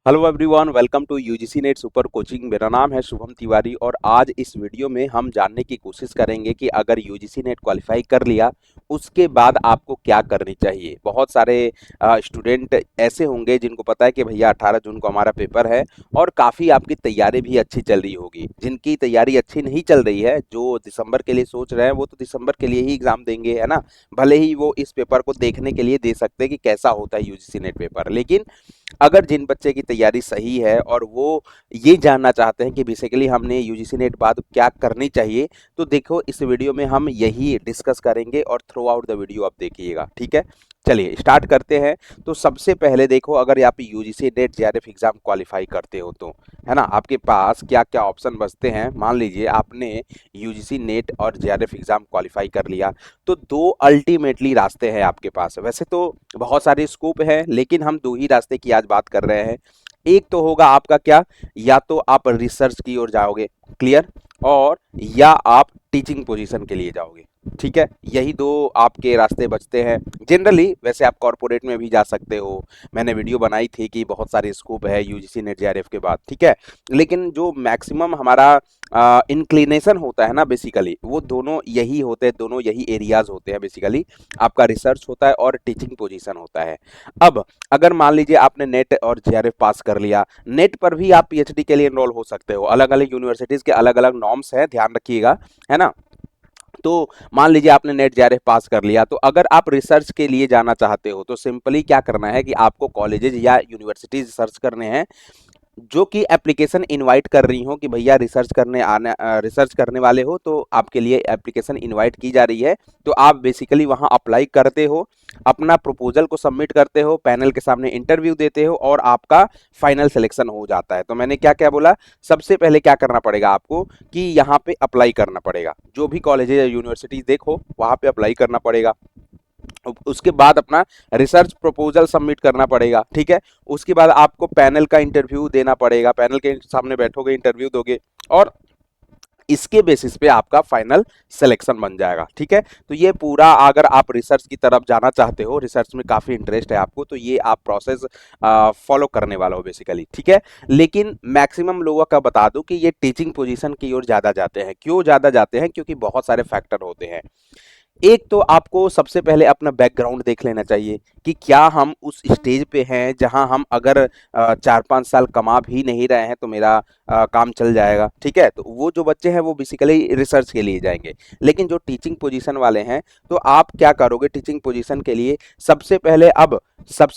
Hello everyone, welcome to UGC NET super coaching. मेरा नाम है शुभम तिवारी और आज इस वीडियो में हम जानने की कोशिश करेंगे कि अगर यूजीसी नेट क्वालिफाई कर लिया उसके बाद आपको क्या करनी चाहिए। बहुत सारे स्टूडेंट ऐसे होंगे जिनको पता है कि भैया 18 जून को हमारा पेपर है और काफ़ी आपकी तैयारी भी अच्छी चल रही होगी। जिनकी तैयारी अच्छी नहीं चल रही है, जो दिसंबर के लिए सोच रहे हैं, वो तो दिसंबर के लिए ही एग्ज़ाम देंगे, है ना। भले ही वो इस पेपर को देखने के लिए दे सकते हैं कि कैसा होता है यूजीसी नेट पेपर, लेकिन अगर जिन बच्चे की तैयारी सही है और वो ये जानना चाहते हैं कि बेसिकली हमने यूजीसी नेट बाद क्या करनी चाहिए, तो देखो इस वीडियो में हम यही डिस्कस करेंगे और थ्रू आउट द वीडियो आप देखिएगा। ठीक है, चलिए स्टार्ट करते हैं। तो सबसे पहले देखो, अगर आप UGC net JRF exam qualify करते हो तो, है ना, आपके पास क्या क्या ऑप्शन बचते हैं। मान लीजिए आपने यूजीसी नेट और जेआरएफ एग्जाम क्वालिफाई कर लिया, तो दो अल्टीमेटली रास्ते हैं आपके पास। वैसे तो बहुत सारे स्कोप है, लेकिन हम दो ही रास्ते की आज बात कर रहे हैं। एक तो होगा आपका क्या, या तो आप रिसर्च की ओर जाओगे, क्लियर, और या आप टीचिंग पोजीशन के लिए जाओगे। ठीक है, यही दो आपके रास्ते बचते हैं जनरली। वैसे आप कॉरपोरेट में भी जा सकते हो, मैंने वीडियो बनाई थी कि बहुत सारे स्कोप है यूजीसी नेट जेआरएफ के बाद। ठीक है, लेकिन जो मैक्सिमम हमारा इंक्लिनेशन होता है ना, बेसिकली वो दोनों यही होते हैं, दोनों यही एरियाज होते हैं बेसिकली। आपका रिसर्च होता है और टीचिंग पोजीशन होता है। अब अगर मान लीजिए आपने नेट और जेआरएफ पास कर लिया, नेट पर भी आप पीएचडी के लिए एनरोल हो सकते हो। अलग अलग यूनिवर्सिटीज के अलग अलग नॉर्म्स हैं, ध्यान रखिएगा, है ना। तो मान लीजिए आपने नेट जेआरएफ पास कर लिया, तो अगर आप रिसर्च के लिए जाना चाहते हो तो सिंपली क्या करना है कि आपको कॉलेजेस या यूनिवर्सिटीज सर्च करने हैं जो कि एप्लीकेशन इनवाइट कर रही हो कि भैया रिसर्च करने वाले हो, तो आपके लिए एप्लीकेशन इनवाइट की जा रही है। तो आप बेसिकली वहां अप्लाई करते हो, अपना प्रपोजल को सबमिट करते हो, पैनल के सामने इंटरव्यू देते हो और आपका फाइनल सिलेक्शन हो जाता है। तो मैंने क्या क्या बोला, सबसे पहले क्या करना पड़ेगा आपको कि यहाँ पे अप्लाई करना पड़ेगा। जो भी कॉलेज या यूनिवर्सिटी देखो वहां पे अप्लाई करना पड़ेगा। उसके बाद अपना रिसर्च प्रपोजल सबमिट करना पड़ेगा। ठीक है, उसके बाद आपको पैनल का इंटरव्यू देना पड़ेगा, पैनल के सामने बैठोगे, इंटरव्यू दोगे और इसके बेसिस पे आपका फाइनल सिलेक्शन बन जाएगा। ठीक है, तो ये पूरा, अगर आप रिसर्च की तरफ जाना चाहते हो, रिसर्च में काफ़ी इंटरेस्ट है आपको, तो ये आप प्रोसेस फॉलो करने वाला हो बेसिकली। ठीक है, लेकिन मैक्सिमम लोगों का बता दूं कि ये टीचिंग पोजीशन की ओर ज़्यादा जाते हैं। क्यों ज़्यादा जाते हैं? क्योंकि बहुत सारे फैक्टर होते हैं। एक तो आपको सबसे पहले अपना बैकग्राउंड देख लेना चाहिए कि क्या हम उस स्टेज पे हैं जहां हम अगर 4-5 साल कमा भी नहीं रहे हैं तो मेरा काम चल जाएगा। ठीक है, तो वो जो बच्चे हैं वो बेसिकली रिसर्च के लिए जाएंगे। लेकिन जो टीचिंग पोजीशन वाले हैं, तो आप क्या करोगे टीचिंग पोजीशन के लिए? सबसे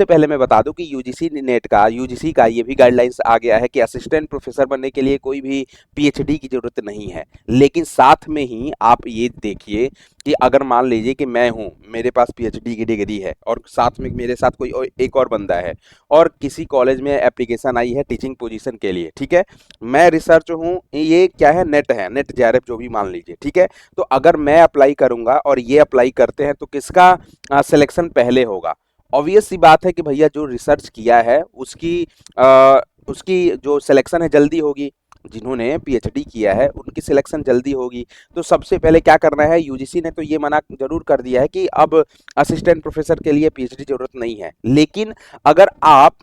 पहले मैं बता दूं कि यूजीसी का ये भी गाइडलाइंस आ गया है कि असिस्टेंट प्रोफेसर बनने के लिए कोई भी पीएचडी की जरूरत नहीं है। लेकिन साथ में ही आप ये देखिए कि अगर मान लीजिए कि मैं हूँ, मेरे पास पीएचडी की डिग्री है और साथ में मेरे साथ एक और बंदा है और किसी कॉलेज में एप्लीकेशन आई है टीचिंग पोजीशन के लिए। ठीक है, मैं रिसर्च हूँ, ये क्या है, नेट जेआरएफ जो भी मान लीजिए। ठीक है, तो अगर मैं अप्लाई करूंगा और ये अप्लाई करते हैं तो किसका सिलेक्शन पहले होगा? ऑब्वियस सी बात है कि भैया जो रिसर्च किया है उसकी जो सिलेक्शन है जल्दी होगी। जिन्होंने पीएचडी किया है उनकी सिलेक्शन जल्दी होगी। तो सबसे पहले क्या करना है, यूजीसी ने तो ये मना जरूर कर दिया है कि अब असिस्टेंट प्रोफेसर के लिए पीएचडी जरूरत नहीं है। लेकिन अगर आप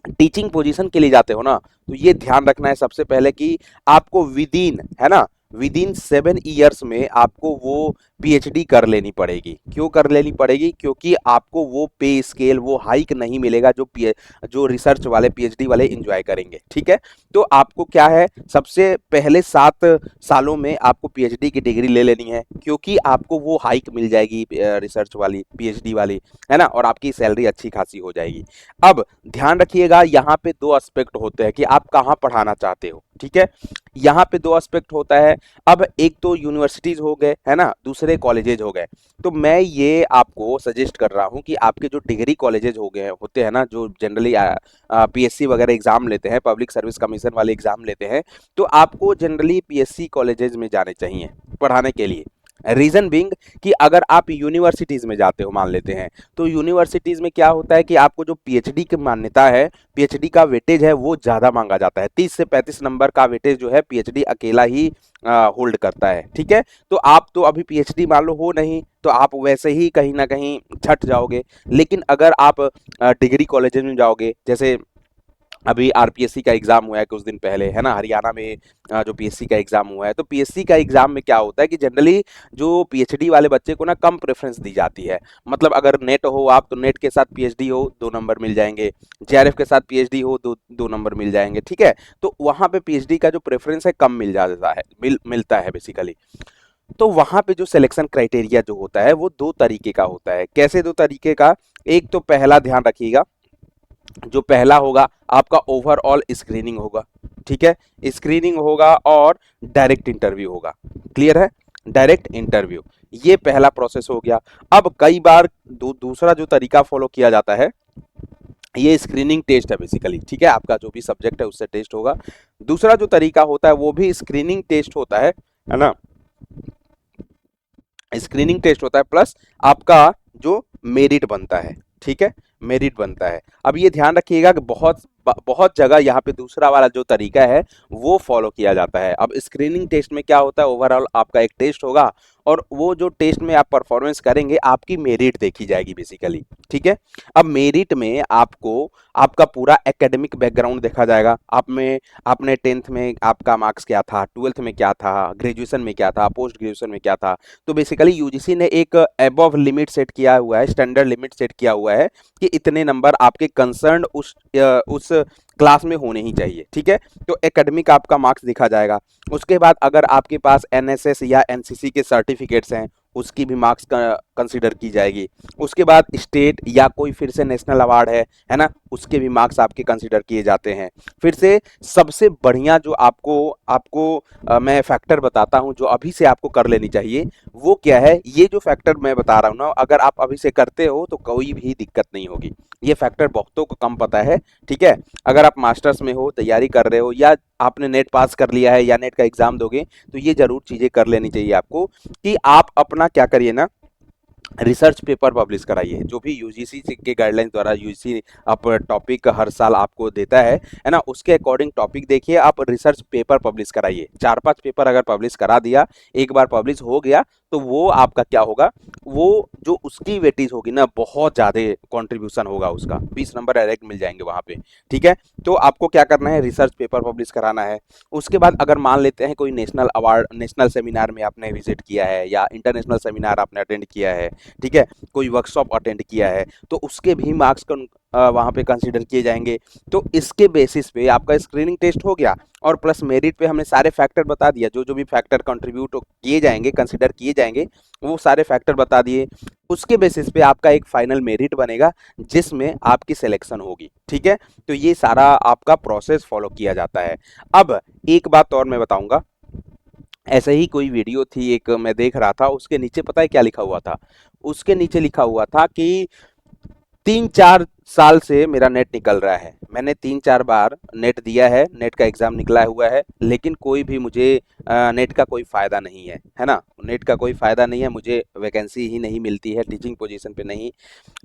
टीचिंग पोजीशन के लिए जाते हो ना, तो ये ध्यान रखना है सबसे पहले कि आपको विद इन 7 ईयर्स में आपको वो पीएचडी कर लेनी पड़ेगी। क्यों कर लेनी पड़ेगी? क्योंकि आपको वो पे स्केल, वो हाइक नहीं मिलेगा जो रिसर्च वाले पीएचडी वाले एंजॉय करेंगे। ठीक है, तो आपको क्या है, सबसे पहले 7 सालों में आपको पीएचडी की डिग्री ले लेनी है, क्योंकि आपको वो हाइक मिल जाएगी रिसर्च वाली, पीएचडी वाली, है ना, और आपकी सैलरी अच्छी खासी हो जाएगी। अब ध्यान रखिएगा, यहाँ पे दो एस्पेक्ट होते हैं कि आप कहाँ पढ़ाना चाहते हो। ठीक है, यहाँ पे दो एस्पेक्ट होता है। अब एक तो यूनिवर्सिटीज हो गए, है ना, दूसरे कॉलेजेज हो गए। तो मैं ये आपको सजेस्ट कर रहा हूँ कि आपके जो डिग्री कॉलेजेज हो गए होते हैं ना, जो जनरली पीएससी वगैरह एग्जाम लेते हैं, पब्लिक सर्विस कमीशन वाले एग्जाम लेते हैं, तो आपको जनरली पीएससी कॉलेजेज में जाने चाहिए पढ़ाने के लिए। रीजन बिंग कि अगर आप यूनिवर्सिटीज में जाते हो, मान लेते हैं, तो यूनिवर्सिटीज में क्या होता है कि आपको जो पीएचडी की मान्यता है, पीएचडी का वेटेज है, वो ज्यादा मांगा जाता है। 30 से 35 नंबर का वेटेज जो है पीएचडी अकेला ही होल्ड करता है। ठीक है, तो आप तो अभी पीएचडी मान लो हो नहीं, तो आप वैसे ही कहीं ना कहीं छट जाओगे। लेकिन अगर आप डिग्री कॉलेज में जाओगे, जैसे अभी आरपीएससी का एग्जाम हुआ है कुछ दिन पहले, है ना, हरियाणा में जो पीएससी का एग्जाम हुआ है, तो पीएससी का एग्जाम में क्या होता है कि जनरली जो पीएचडी वाले बच्चे को ना कम प्रेफरेंस दी जाती है। मतलब अगर नेट हो आप तो नेट के साथ पीएचडी हो 2 नंबर मिल जाएंगे, जेआरएफ के साथ पीएचडी हो 2 2 नंबर मिल जाएंगे, ठीक है। तो वहां पे पीएचडी का जो प्रेफरेंस है कम मिल जाता है, मिलता है बेसिकली। तो वहां पे जो सिलेक्शन क्राइटेरिया जो होता है वो 2 तरीके का होता है। कैसे 2 तरीके का? एक तो पहला ध्यान रखिएगा, जो पहला होगा आपका ओवरऑल स्क्रीनिंग होगा, ठीक है, स्क्रीनिंग होगा और डायरेक्ट इंटरव्यू होगा। क्लियर है? डायरेक्ट इंटरव्यू, ये पहला प्रोसेस हो गया। अब कई बार दूसरा जो तरीका फॉलो किया जाता है, ये स्क्रीनिंग टेस्ट है बेसिकली, ठीक है, आपका जो भी सब्जेक्ट है उससे टेस्ट होगा। दूसरा जो तरीका होता है वो भी स्क्रीनिंग टेस्ट होता है ना, स्क्रीनिंग टेस्ट होता है प्लस आपका जो मेरिट बनता है, ठीक है, मेरिट बनता है। अब ये ध्यान रखिएगा कि बहुत बहुत जगह यहाँ पे दूसरा वाला जो तरीका है वो फॉलो किया जाता है। अब स्क्रीनिंग टेस्ट में क्या होता है, ओवरऑल आपका एक टेस्ट होगा और वो जो टेस्ट में आप परफॉर्मेंस करेंगे आपकी मेरिट देखी जाएगी बेसिकली, ठीक है। अब मेरिट में आपको आपका पूरा एकेडमिक बैकग्राउंड देखा जाएगा। आप में आपने 10th में आपका मार्क्स क्या था, 12th में क्या था, ग्रेजुएशन में क्या था, पोस्ट ग्रेजुएशन में क्या था। तो बेसिकली यूजीसी ने एक एबव लिमिट सेट किया हुआ है, स्टैंडर्ड लिमिट सेट किया हुआ है कि इतने नंबर आपके कंसर्न उस क्लास में होने ही चाहिए, ठीक है। तो एकेडमिक आपका मार्क्स देखा जाएगा। उसके बाद अगर आपके पास एनएसएस या एनसीसी के सर्टिफिकेट्स हैं उसकी भी मार्क्स कंसीडर की जाएगी। उसके बाद स्टेट या कोई फिर से नेशनल अवार्ड है ना, उसके भी मार्क्स आपके कंसीडर किए जाते हैं। फिर से सबसे बढ़िया जो आपको आपको मैं फैक्टर बताता हूं जो अभी से आपको कर लेनी चाहिए, वो क्या है? ये जो फैक्टर मैं बता रहा हूं ना, अगर आप अभी से करते हो तो कोई भी दिक्कत नहीं होगी। ये फैक्टर बहुतों को कम पता है, ठीक है। अगर आप मास्टर्स में हो, तैयारी कर रहे हो, या आपने नेट पास कर लिया है या नेट का एग्जाम दोगे, तो ये जरूर चीजें कर लेनी चाहिए आपको कि आप अपना क्या करिए ना, रिसर्च पेपर पब्लिश कराइए। जो भी यूजीसी के गाइडलाइन द्वारा यूजीसी आप टॉपिक हर साल आपको देता है ना, उसके अकॉर्डिंग टॉपिक देखिए, आप रिसर्च पेपर पब्लिश कराइए। 4 5 पेपर अगर पब्लिश करा दिया, एक बार पब्लिश हो गया, तो वो आपका क्या होगा, वो जो उसकी वेटेज होगी ना, बहुत ज़्यादा कॉन्ट्रीब्यूशन होगा उसका, 20 नंबर डायरेक्ट मिल जाएंगे वहाँ पे, ठीक है। तो आपको क्या करना है, रिसर्च पेपर पब्लिश कराना है। उसके बाद अगर मान लेते हैं कोई नेशनल अवार्ड, नेशनल सेमिनार में आपने विजिट किया है या इंटरनेशनल सेमिनार आपने अटेंड किया है, ठीक है, कोई वर्कशॉप अटेंड किया है, तो उसके भी मार्क्स वहाँ पे कंसीडर किए जाएंगे। तो इसके बेसिस पे आपका स्क्रीनिंग टेस्ट हो गया और प्लस मेरिट पे हमने सारे फैक्टर बता दिया, जो जो भी फैक्टर कंट्रीब्यूट किए जाएंगे, कंसीडर किए जाएंगे, वो सारे फैक्टर बता दिए। उसके बेसिस पे आपका एक फाइनल मेरिट बनेगा जिसमें आपकी सिलेक्शन होगी, ठीक है। तो ये सारा आपका प्रोसेस फॉलो किया जाता है। अब एक बात और मैं बताऊंगा, ऐसे ही कोई वीडियो थी एक मैं देख रहा था, उसके नीचे पता है क्या लिखा हुआ था? उसके नीचे लिखा हुआ था कि 3 4 साल से मेरा नेट निकल रहा है, मैंने 3 4 बार नेट दिया है, नेट का एग्जाम निकला हुआ है, लेकिन कोई भी मुझे नेट का कोई फायदा नहीं है ना, नेट का कोई फायदा नहीं है, मुझे वैकेंसी ही नहीं मिलती है, टीचिंग पोजीशन पे नहीं।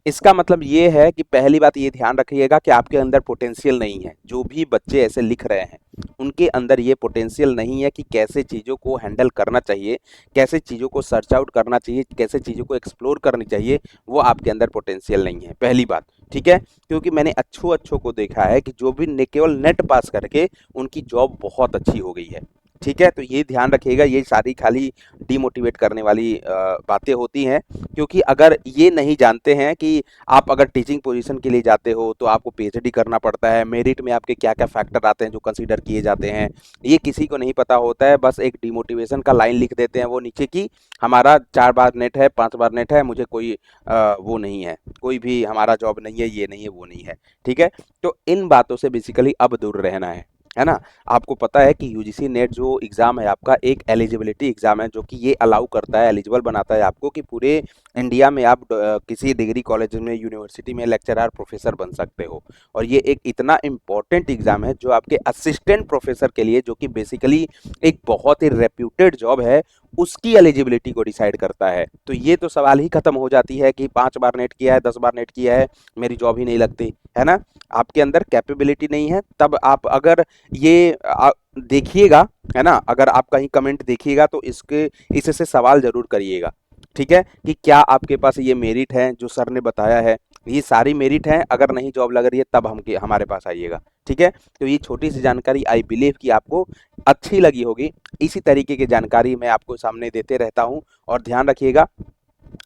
इसका मतलब ये है कि पहली बात ये ध्यान रखिएगा कि आपके अंदर पोटेंशियल नहीं है। जो भी बच्चे ऐसे लिख रहे हैं उनके अंदर ये पोटेंशियल नहीं है कि कैसे चीज़ों को हैंडल करना चाहिए, कैसे चीज़ों को सर्च आउट करना चाहिए, कैसे चीज़ों को एक्सप्लोर करनी चाहिए, वो आपके अंदर पोटेंशियल नहीं है, पहली बात, ठीक है। क्योंकि मैंने अच्छों अच्छों को देखा है कि जो भी केवल नेट पास करके उनकी जॉब बहुत अच्छी हो गई है, ठीक है। तो ये ध्यान रखिएगा, ये सारी खाली डिमोटिवेट करने वाली बातें होती हैं। क्योंकि अगर ये नहीं जानते हैं कि आप अगर टीचिंग पोजीशन के लिए जाते हो तो आपको पीएचडी करना पड़ता है, मेरिट में आपके क्या क्या फैक्टर आते हैं जो कंसीडर किए जाते हैं, ये किसी को नहीं पता होता है। बस एक डिमोटिवेशन का लाइन लिख देते हैं वो नीचे की, हमारा 4 बार नेट है, 5 बार नेट है, मुझे कोई वो नहीं है, कोई भी हमारा जॉब नहीं है, ये नहीं है, वो नहीं है, ठीक है। तो इन बातों से बेसिकली अब दूर रहना है ना। आपको पता है कि यूजीसी नेट जो एग्ज़ाम है आपका एक एलिजिबिलिटी एग्ज़ाम है, जो कि ये अलाउ करता है, एलिजिबल बनाता है आपको कि पूरे इंडिया में आप किसी डिग्री कॉलेज में, यूनिवर्सिटी में लेक्चरर, प्रोफेसर बन सकते हो। और ये एक इतना इम्पॉर्टेंट एग्ज़ाम है जो आपके असिस्टेंट प्रोफेसर के लिए, जो कि बेसिकली एक बहुत ही रेप्यूटेड जॉब है, उसकी एलिजिबिलिटी को डिसाइड करता है। तो ये तो सवाल ही खत्म हो जाती है कि 5 बार नेट किया है, 10 बार नेट किया है, मेरी जॉब ही नहीं लगती, है ना। आपके अंदर कैपेबिलिटी नहीं है, तब आप अगर ये देखिएगा, है ना, अगर आप कहीं कमेंट देखिएगा तो इससे सवाल जरूर करिएगा, ठीक है, कि क्या आपके पास ये मेरिट है जो सर ने बताया है, ये सारी मेरिट है, अगर नहीं जॉब लग रही है तब हम हमारे पास आइएगा, ठीक है, तो ये छोटी सी जानकारी आई बिलीव कि आपको अच्छी लगी होगी। इसी तरीके की जानकारी मैं आपको सामने देते रहता हूँ और ध्यान रखिएगा,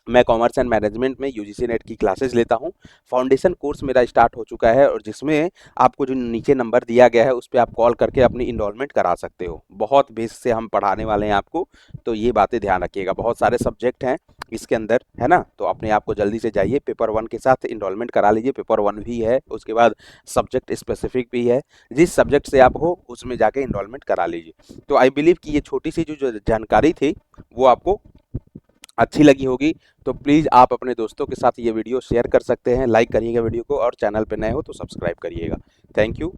मैं कॉमर्स एंड मैनेजमेंट में यूजीसी नेट की क्लासेस लेता हूँ। फाउंडेशन कोर्स मेरा स्टार्ट हो चुका है और जिसमें आपको जो नीचे नंबर दिया गया है उस पे आप कॉल करके अपनी इनरोलमेंट करा सकते हो। बहुत बेस से हम पढ़ाने वाले हैं आपको, तो ये बातें ध्यान रखिएगा। बहुत सारे सब्जेक्ट हैं इसके अंदर, है ना? तो अपने आप को जल्दी से जाइए, पेपर 1 के साथ इनरोलमेंट करा लीजिए। पेपर 1 भी है, उसके बाद सब्जेक्ट स्पेसिफिक भी है। जिस सब्जेक्ट से आप हो उसमें जाके इनरोलमेंट करा लीजिए। तो आई बिलीव कि ये छोटी सी जो जानकारी थी वो आपको अच्छी लगी होगी। तो प्लीज़ आप अपने दोस्तों के साथ ये वीडियो शेयर कर सकते हैं, लाइक करिएगा वीडियो को और चैनल पे नए हो तो सब्सक्राइब करिएगा। Thank you.